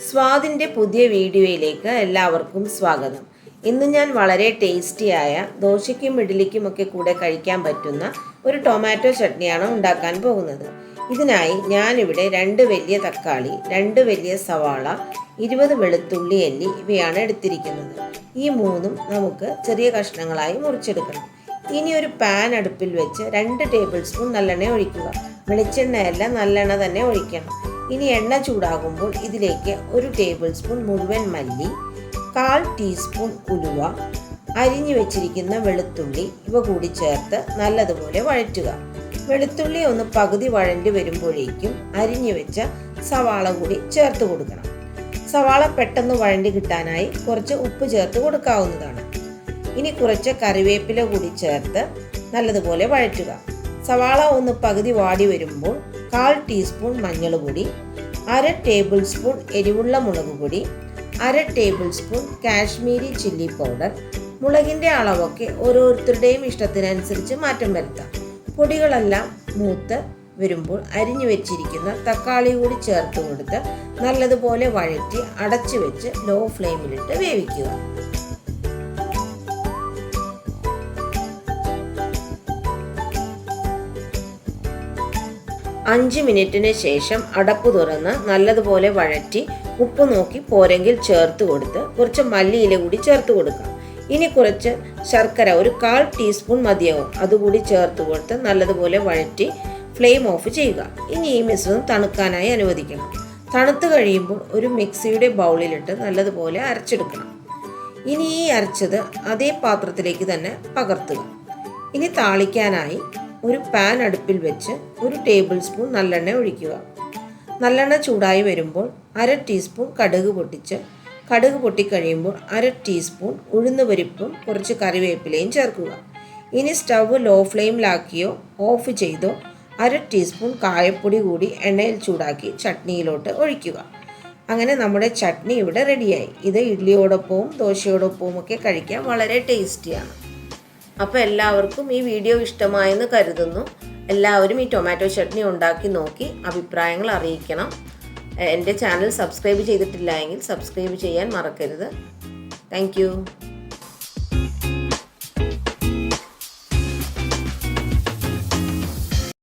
സ്വാദിൻ്റെ പുതിയ വീഡിയോയിലേക്ക് എല്ലാവർക്കും സ്വാഗതം. ഇന്ന് ഞാൻ വളരെ ടേസ്റ്റിയായ ദോശയ്ക്കും ഇഡ്ഡലിക്കുമൊക്കെ കൂടെ കഴിക്കാൻ പറ്റുന്ന ഒരു ടൊമാറ്റോ ചട്നിയാണ് ഉണ്ടാക്കാൻ പോകുന്നത്. ഇതിനായി ഞാനിവിടെ 2 വലിയ തക്കാളി, 2 വലിയ സവാള, 20 വെളുത്തുള്ളി അല്ലി ഇവയാണ് എടുത്തിരിക്കുന്നത്. ഈ മൂന്നും നമുക്ക് ചെറിയ കഷ്ണങ്ങളായി മുറിച്ചെടുക്കണം. ഇനി ഒരു പാൻ അടുപ്പിൽ വെച്ച് 2 ടേബിൾ സ്പൂൺ നല്ലെണ്ണ ഒഴിക്കുക. വെളിച്ചെണ്ണയല്ല, നല്ലെണ്ണ തന്നെ ഒഴിക്കണം. ഇനി എണ്ണ ചൂടാകുമ്പോൾ ഇതിലേക്ക് 1 ടേബിൾ സ്പൂൺ മുഴുവൻ മല്ലി, 1/4 ടീസ്പൂൺ ഉലുവ, അരിഞ്ഞു വെച്ചിരിക്കുന്ന വെളുത്തുള്ളി ഇവ കൂടി ചേർത്ത് നല്ലതുപോലെ വഴറ്റുക. വെളുത്തുള്ളി ഒന്ന് പകുതി വഴണ്ടി വരുമ്പോഴേക്കും അരിഞ്ഞു വെച്ച സവാള കൂടി ചേർത്ത് കൊടുക്കണം. സവാള പെട്ടെന്ന് വഴണ്ടി കിട്ടാനായി കുറച്ച് ഉപ്പ് ചേർത്ത് കൊടുക്കാവുന്നതാണ്. ഇനി കുറച്ച് കറിവേപ്പില കൂടി ചേർത്ത് നല്ലതുപോലെ വഴറ്റുക. സവാള ഒന്ന് പകുതി വാടി വരുമ്പോൾ 1/4 ടീസ്പൂൺ മഞ്ഞൾ പൊടി, 1/2 ടേബിൾ സ്പൂൺ എരിവുള്ള മുളക് പൊടി, 1/2 tablespoon Kashmiri chilli powder. മുളകിൻ്റെ അളവൊക്കെ ഓരോരുത്തരുടെയും ഇഷ്ടത്തിനനുസരിച്ച് മാറ്റം വരുത്താം. പൊടികളെല്ലാം മൂത്ത് വരുമ്പോൾ അരിഞ്ഞു വെച്ചിരിക്കുന്ന തക്കാളി കൂടി ചേർത്ത് കൊടുത്ത് നല്ലതുപോലെ വഴറ്റി അടച്ചു വെച്ച് ലോ ഫ്ലെയിമിലിട്ട് വേവിക്കുക. 5 മിനിറ്റിന് ശേഷം അടപ്പ് തുറന്ന് നല്ലതുപോലെ വഴറ്റി ഉപ്പ് നോക്കി പോരെങ്കിൽ ചേർത്ത് കൊടുത്ത് കുറച്ച് മല്ലിയില കൂടി ചേർത്ത് കൊടുക്കാം. ഇനി കുറച്ച് ശർക്കര, ഒരു 1/4 ടീസ്പൂൺ മതിയാവും, അതുകൂടി ചേർത്ത് കൊടുത്ത് നല്ലതുപോലെ വഴറ്റി ഫ്ലെയിം ഓഫ് ചെയ്യുക. ഇനി ഈ മിശ്രിതം തണുക്കാനായി അനുവദിക്കണം. തണുത്ത് കഴിയുമ്പോൾ ഒരു മിക്സിയുടെ ബൗളിലിട്ട് നല്ലതുപോലെ അരച്ചെടുക്കണം. ഇനി ഈ അരച്ചത് അതേ പാത്രത്തിലേക്ക് തന്നെ പകർത്തുക. ഇനി താളിക്കാനായി ഒരു പാൻ അടുപ്പിൽ വെച്ച് 1 ടേബിൾ സ്പൂൺ നല്ലെണ്ണ ഒഴിക്കുക. നല്ലെണ്ണ ചൂടായി വരുമ്പോൾ 1/2 ടീസ്പൂൺ കടുക് പൊട്ടിച്ച്, കടുക് പൊട്ടിക്കഴിയുമ്പോൾ 1/2 ടീസ്പൂൺ ഉഴുന്നുപരിപ്പും കുറച്ച് കറിവേപ്പിലയും ചേർക്കുക. ഇനി സ്റ്റവ് ലോ ഫ്ലെയിമിലാക്കിയോ ഓഫ് ചെയ്തോ 1/2 ടീസ്പൂൺ കായപ്പൊടി കൂടി എണ്ണയിൽ ചൂടാക്കി ചട്നിയിലോട്ട് ഒഴിക്കുക. അങ്ങനെ നമ്മുടെ ചട്നി ഇവിടെ റെഡിയായി. ഇത് ഇഡ്ഡലിയോടൊപ്പവും ദോശയോടൊപ്പവും ഒക്കെ കഴിക്കാൻ വളരെ ടേസ്റ്റിയാണ്. അപ്പോൾ എല്ലാവർക്കും ഈ വീഡിയോ ഇഷ്ടമായെന്ന് കരുതുന്നു. എല്ലാവരും ഈ ടൊമാറ്റോ ചട്നി ഉണ്ടാക്കി നോക്കി അഭിപ്രായങ്ങൾ അറിയിക്കണം. എൻ്റെ ചാനൽ സബ്സ്ക്രൈബ് ചെയ്തിട്ടില്ല എങ്കിൽ സബ്സ്ക്രൈബ് ചെയ്യാൻ മറക്കരുത്. താങ്ക്